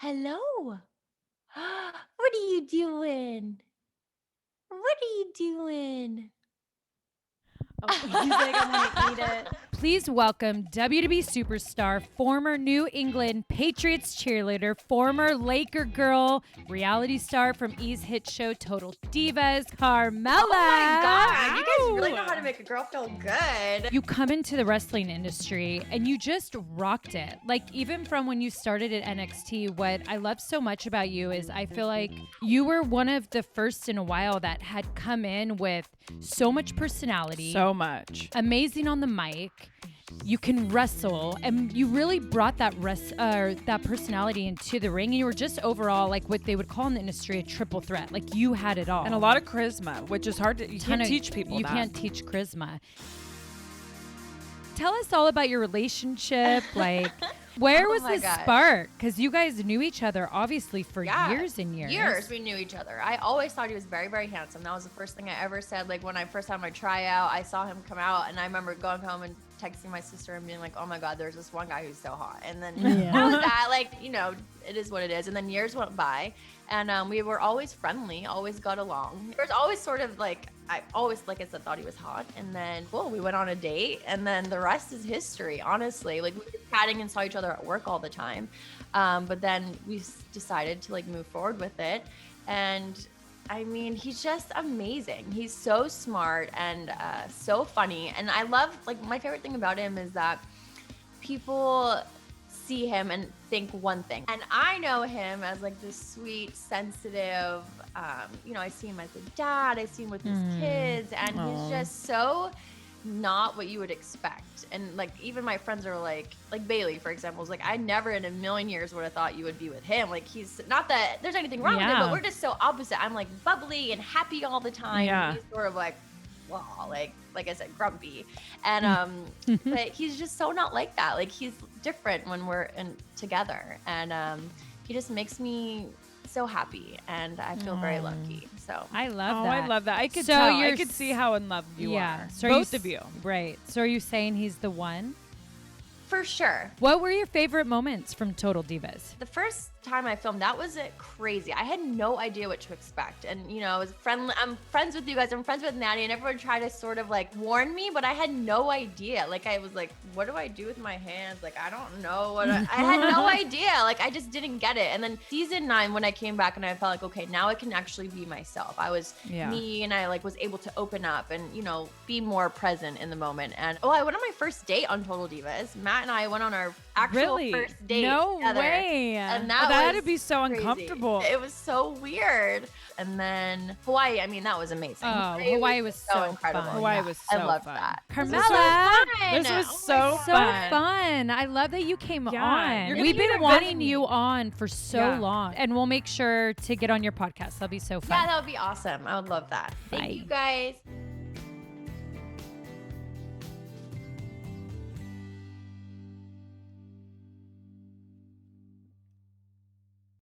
Hello. What are you doing? What are you doing? Oh, he's like, I want to eat it. Please welcome WWE superstar, former New England Patriots cheerleader, former Laker girl, reality star from E's hit show Total Divas, CARMELLA. Oh my God. You guys really know how to make a girl feel good. You come into the wrestling industry and you just rocked it. Like, even from when you started at NXT, what I love so much about you is I feel like you were one of the first in a while that had come in with so much personality. So much. Amazing on the mic. You can wrestle, and you really brought that that personality into the ring. And you were just overall like what they would call in the industry a triple threat. Like, you had it all, And a lot of charisma, which is hard to, you can't teach people You that. can't teach charisma. Tell us all about your relationship. Like, where was the spark? Because you guys knew each other obviously for years and years. Years we knew each other. I always thought he was very, very handsome. That was the first thing I ever said. Like, when I first had my tryout, I saw him come out, and I remember going home and texting my sister and being like, oh my God, there's this one guy who's so hot. And then that was that. Like, you know, it is what it is. And then years went by, and we were always friendly, always got along. There was always sort of like, I always, like I said, thought he was hot. And then, well, we went on a date, and then the rest is history, honestly. Like, we were chatting and saw each other at work all the time. But then we decided to like move forward with it. And I mean, he's just amazing. He's so smart and so funny. And I love, like, my favorite thing about him is that people see him and think one thing. And I know him as like this sweet, sensitive, you know, I see him as a dad, I see him with his kids, and he's just so not what you would expect. And like, even my friends are like Bailey, for example, is like, I never in a million years would have thought you would be with him. Like, he's not that there's anything wrong with him, but we're just so opposite. I'm like bubbly and happy all the time. And he's sort of like, well, like I said, grumpy. And but he's just so not like that. Like, he's different when we're together. And he just makes me so happy, and I feel very lucky. So I love that. I love that. I could tell. I could see how in love you are. So both of you. Right. So are you saying he's the one? For sure. What were your favorite moments from Total Divas? The first time I filmed, that was crazy. I had no idea what to expect. And, you know, I was friendly. I'm friends with you guys. I'm friends with Natty, and everyone tried to sort of like warn me, but I had no idea. Like, I was like, what do I do with my hands? Like, I don't know what I had no idea. Like, I just didn't get it. And then season 9, when I came back and I felt like, okay, now I can actually be myself. I was me, and I like was able to open up and, you know, be more present in the moment. And I went on my first date on Total Divas. Matt and I went on our actual first date together. Way. And that had to be so crazy. Uncomfortable. It was so weird. And then Hawaii, I mean, that was amazing. Oh, Hawaii was so incredible. Fun. Hawaii was so I loved fun. that. CARMELLA, this was so fun. I love that you came on. We've been wanting you on for so long, and we'll make sure to get on your podcast. That'll be so fun. Yeah, that would be awesome. I would love that. Thank you guys.